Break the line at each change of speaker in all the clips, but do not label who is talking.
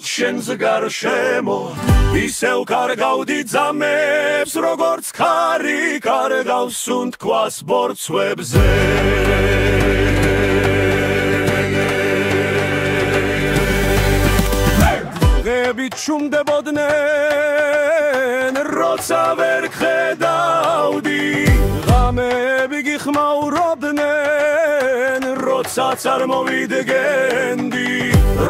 შენს გარშემო ისევ კარგავდი ძამებს როგორც ქარი კარგავს უნთქვას ბორცვებზე დღეები ჩუმდებოდნენ როცა ვერ ხედავდი ღამეები გიხმაურობდნენ როდესაც არ მოვიდგენდი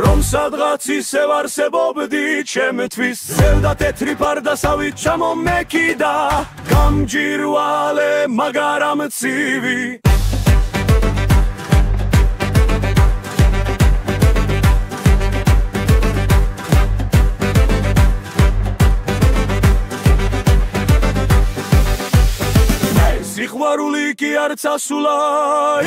რომ სადღაც ისევ არსებობდი ჩემთვის ზევდა თეთრი ფარდასავით ჩამომეკიდა გამჯირვალე მაგრამ ცივი სიყვარული კი არც ასულა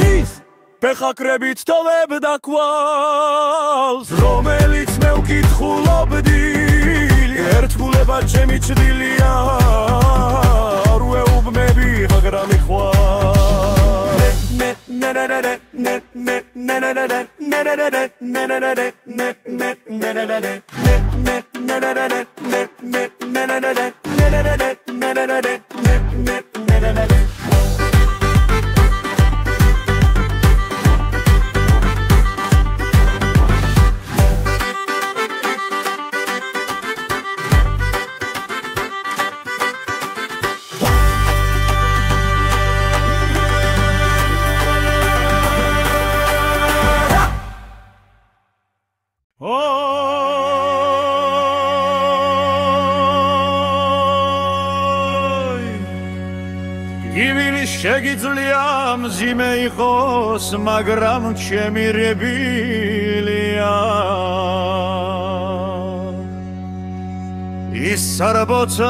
ის ფეხაკრებით თოვებდა კვალს რომელიც მე ვკითხულობდი ერთგულება ჩემი ჩრდილია არ ვეუბნები მაგრამ შეგიძლია მძიმე იყოს მაგრამ ჩემი რებილია ის სარბოცას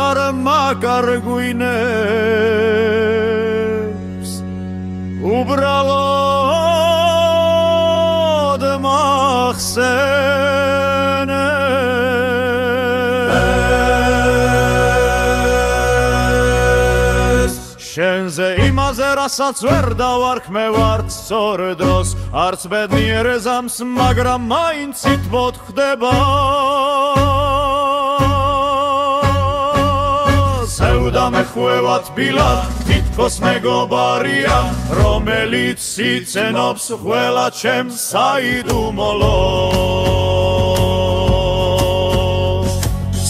არ მაკარგვინებს უბრალოდ შენზე იმაზე რასაც ვერ დავარქმევართ სწორ დროს არც ბედნიერ ზამს მაგრამ მაინც თითბოდ ხდება სევდა მეხვევა თბილად თითქოს მეგობარია რომელიც იცენობს ყველა ჩემს საიდუმლოს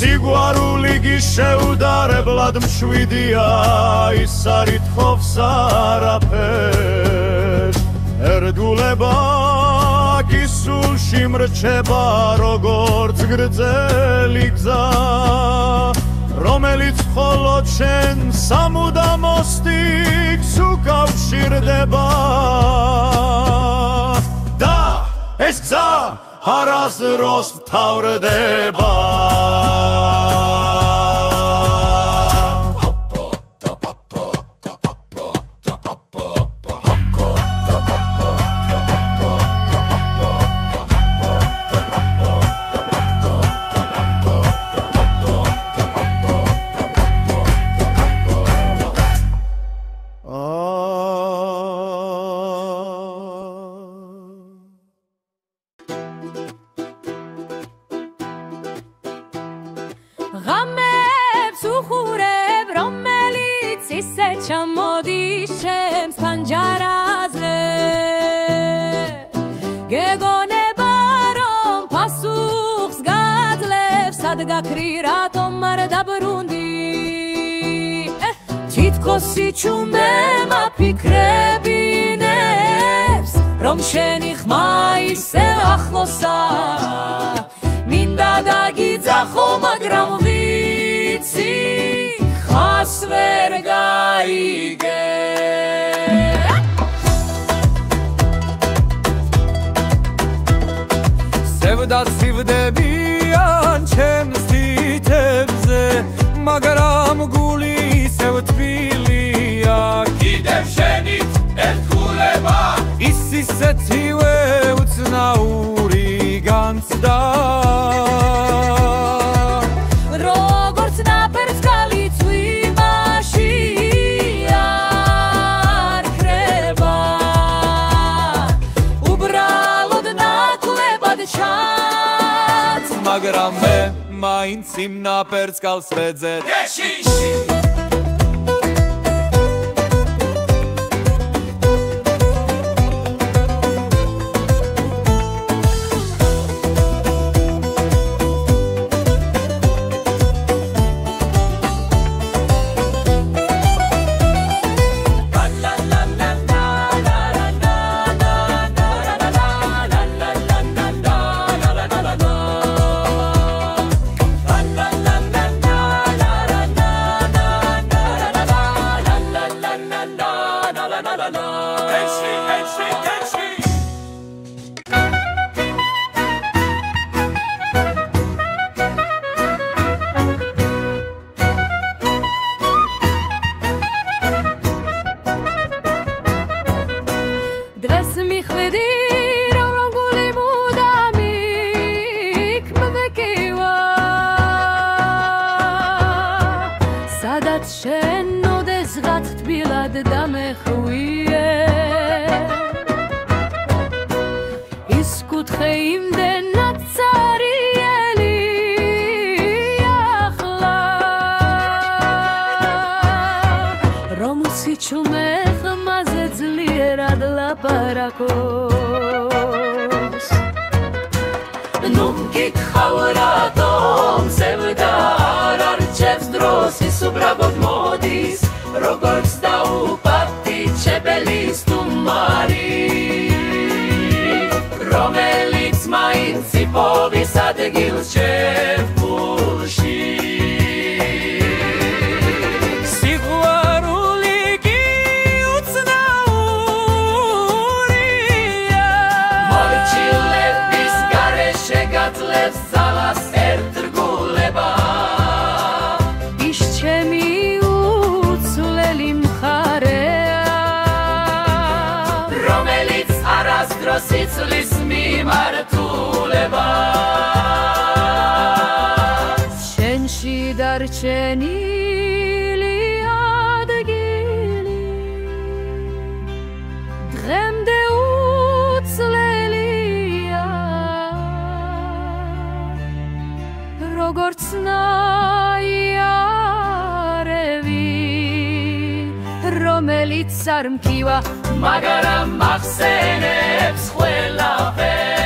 სიყვარული გიშევდარებლად მშვიდია ის არ ითხოვს არაფერს ერთგულება კი სულში მრჩება როგორც გრძელი გზა რომელიც მხოლოდ შენ სამუდამო სტიქს უკავშირდება და ეს გზა არასდროს მთავრდება
ღამებს უხურებ რომელიც ისე ჩამოდის ჩემს ფანჯარაზე გეგონება რომ პასუხს გაძლევს სად გაქრი რატომ არ დაბრუნდი თითქოს სიჩუმე მაფიქრებინებს რომ შენი ხმა ისე ახლოსაა მინდა დაგიძახო მაგრამ ვიცი ხას ვერ გაიგე სევდა ცივდებიან ჩემს თითებზე მაგრამ გული ისევ თბილია კიდევ შენით ერთგულება ის ისეთივე უცნაური განცდა როგორც ნაფერს კალიცვი მასში არ ქრება უბრალოდ მაგრამ მე მაინც იმ ნაპერს გალს ვეძებ ეშიში მაგრამ ახსენებს ყველაფერს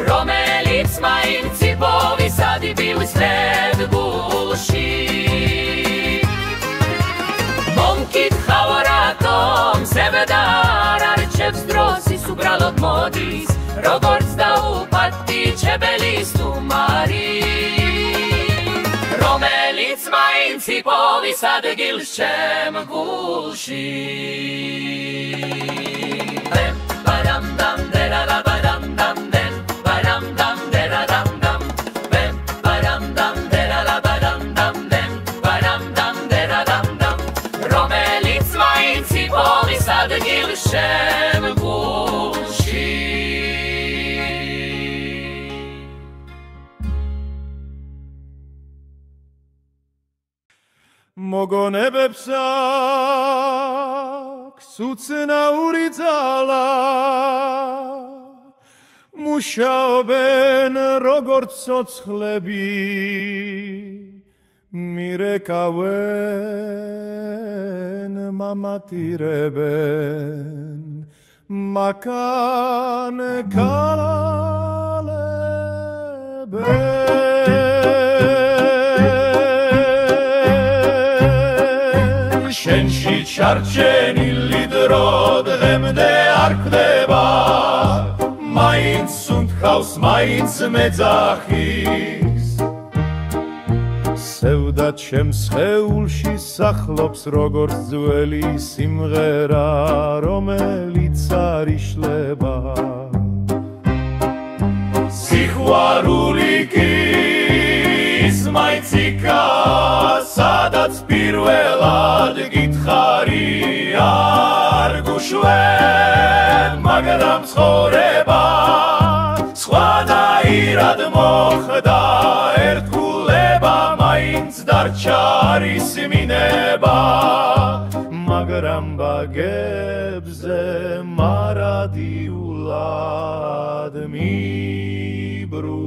რომელიც მაინც იპოვისადი ბივის ნებგულში მომკითხავ რატომ სევდარ არჩევს დროს ის უბრალოდ მოდის როგორც დაუპატიჩებელი სტუმარი რომელიც მაინც იპოვის ადგილს ჩემ გულში შენ გულში
მოგონებებს აქვს უცნაური ძალა მუშაობენ როგორც ცოცხლები მირეკავენ მამატირებენ მაკან კალალებენ შენში ჩარჩენილი დრო დღემდე არ კვდება მაინც უნთქავს მაინც მეძახის სევდა ჩემს სხეულში სახლობს როგორც ძველი სიმღერა რომელიც არ იშლება სიყვარული კი ის მაიციკა სადაც პირველად გითხარი არ გუშვენ მაგრამ ცხოვრება სხვადაირად მოხდა ერთგულება დარჩა არის მინება მაგრამ ბაგებზე მარადიულად მიბრუნდა